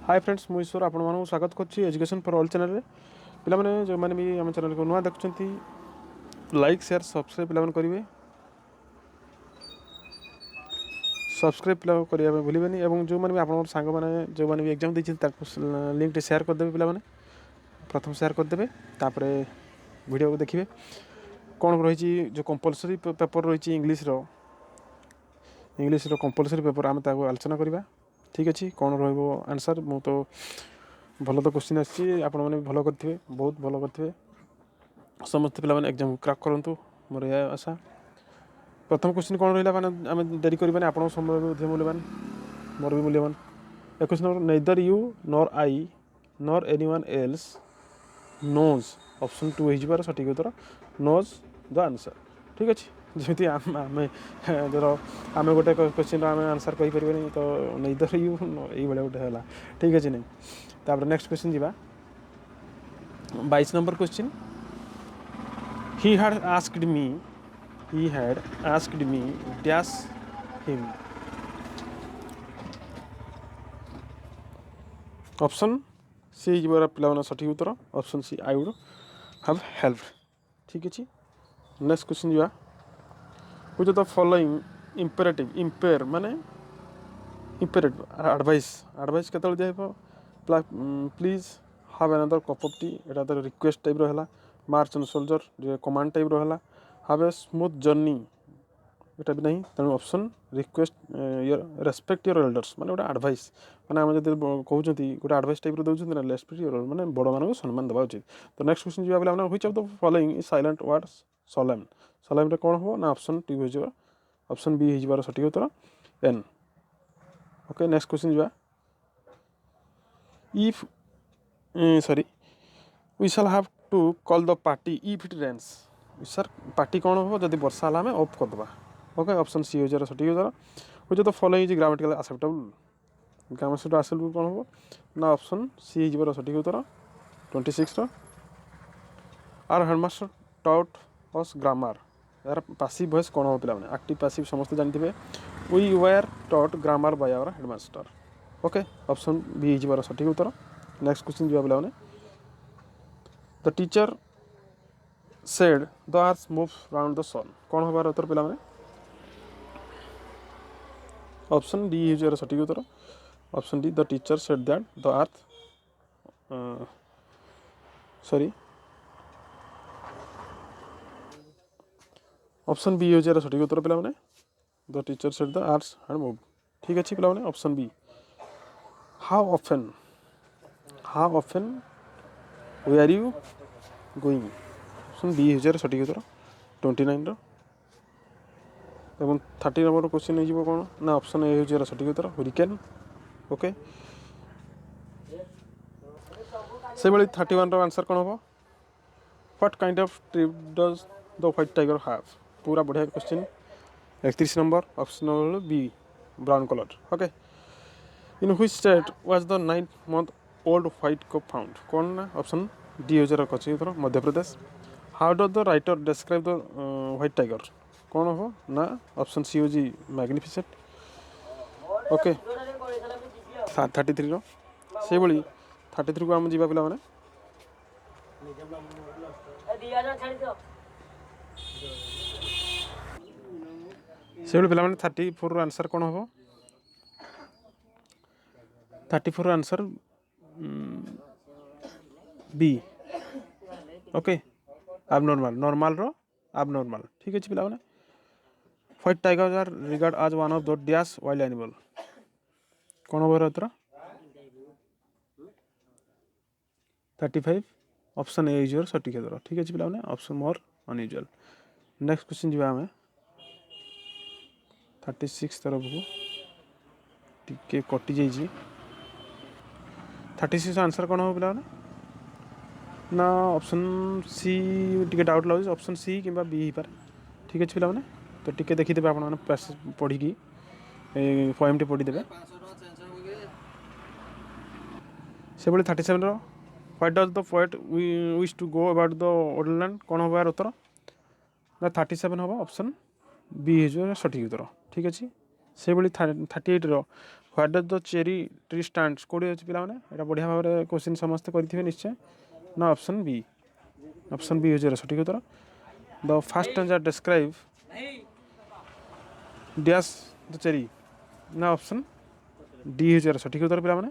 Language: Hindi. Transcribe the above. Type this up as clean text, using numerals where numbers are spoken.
हाय फ्रेंड्स मु ईश्वर आपण मानक स्वागत करछि एजुकेशन फॉर ऑल चैनल रे पिला माने जो माने भी हम चैनल को नुआ देखछंती लाइक शेयर सब्सक्राइब पिला माने करिवे सब्सक्राइब पिला करिया भूलिबेनी एवं जो माने भी आपण संग माने जो माने भी एग्जाम दैछि ताको लिंक शेयर कर देबे पिला माने प्रथम शेयर कर देबे तापरे वीडियो को देखिबे कोन रहिछि जो कंपलसरी पेपर रहिछि इंग्लिश रो कंपलसरी पेपर हम ताको आलोचना करिबा ठीक अच्छे कौन रो आंसर मु तो भल तो क्वेश्चन आसी आपण मैंने भल करेंगे बहुत भल करेंगे समस्त पे एग्जाम क्रैक करूँ मोर यह आशा प्रथम क्वेश्चन कौन रहा मैंने आम देरी करवानी आप समय मूल्यवान मोर भी मूल्यवान ए question number neither you nor I nor anyone else knows option 2 हो सठिक उत्तर नोज द आंसर ठीक अच्छे जमी आम धर आम गोटे क्वेश्चन आम आंसर कहीपर तो नेदर यू ये गोटे है ठीक अच्छे नहीं तापर नेक्स्ट क्वेश्चन जीवा 22 number question he had asked me dash him option C जीवार पिला सठिक उत्तर option C I would have helped ठीक अच्छे नेक्स्ट क्वेश्चन जीवा which of the following imperative impair माने imperative advice केतल दिया please have another cup of tea एटा तो रिक्वेस्ट टाइप रो हला मार्च ऑन सोल्जर जे कमांड टाइप रो हला have a smooth journey एटा भी नहीं तेणु option request respect your elders माने गोटे एडवाइस माने हम जदि कहउछंती गोटे एडवाइस टाइप रो दउछंती ना रेस्पेक्ट योर माने बड़ मानक सम्मान देबा उचित तो नेक्स्ट क्वेश्चन जीवा बोला which of the following is silent words solemn solemn रे कोन हो ना ऑप्शन 2 हो जिवो ऑप्शन बी हो जिवार सठिक उत्तर एन ओके नेक्स्ट क्वेश्चन जीवा if sorry we shall have to call the party if it rains sir party कौन हो जदि वर्षा हला में ऑफ कर दबा ओके ऑप्शन सी हो जरा सठिक उत्तर which of the following is grammatical acceptable grammatical acceptable कौन हो ना ऑप्शन सी हो जरा सठिक उत्तर 26 रो our headmaster taught us grammar यार पासिव वॉइस कौन हो पिला माने एक्टिव पासिव समस्त जानथिबे we were taught grammar by our headmaster okay option B is बार सठिक उत्तर नेक्स्ट क्वेश्चन जो पिला माने the teacher said the earth move round the sun कौन होबार उत्तर पिला माने ऑप्शन डी इज बार सठिक उत्तर option D the teacher said that the earth sorry option B हो जरा सठिक उत्तर पिला माने the teacher said the arts hand move ठीक अच्छे पिला माने option B how often way are you going option B हो जरा सठिक उत्तर 29 रो एवं 30 नंबर क्वेश्चन हो जिवो कोन ना ऑप्शन ए हो जरा सठिक उत्तर हरिकेन ओके से बळी 31 रो आंसर कोन हो what kind of trip does the white tiger have पूरा बढ़िया question 31 number option B brown colour okay in which state was the 9th month old white cub found कौन ना ऑप्शन डी हो जरा कछि उतर Madhya Pradesh how does the writer describe the white tiger कौन हो ना ऑप्शन सी हो जी मैग्निफिसेंट ओके 33 रो से बळी 33 को हम जीवा पिला माने से पे 34 आंसर कौन हम 34 answer B okay abnormal normal रो abnormal ठीक अच्छे पिला white tigers are regard as one of the dash wild animal कौन होबार उत्तर 35 ऑप्शन ए इज योर सठिक उत्तर ठीक अच्छे पिला option more unusual next question जीवा हमें 36 तरफ को टिके कटि जाइए 36 आंसर कौन हो पिला ना ऑप्शन सी टिके डाउट लगे ऑप्शन सी कि बी ही पारे ठीक अच्छे पिला तो टिके देखीदे आप पढ़ी पोएम टी पढ़ीदे से भाई 37 रो what does the poet wish to go about the woodland कौन होबार उत्तर ना 37 हम ऑप्शन बी हो सठिक उत्तर ठीक अच्छे से भाई 38 रो what does the cherry tree stands कौटी अच्छे पाने यहाँ बढ़िया भाव में क्वेश्चन समस्ते करेंगे निश्चय ना ऑप्शन बी हो सठिक उत्तर the first stanza describe dash the cherry ना ऑप्शन डी हो सठिक उत्तर पाने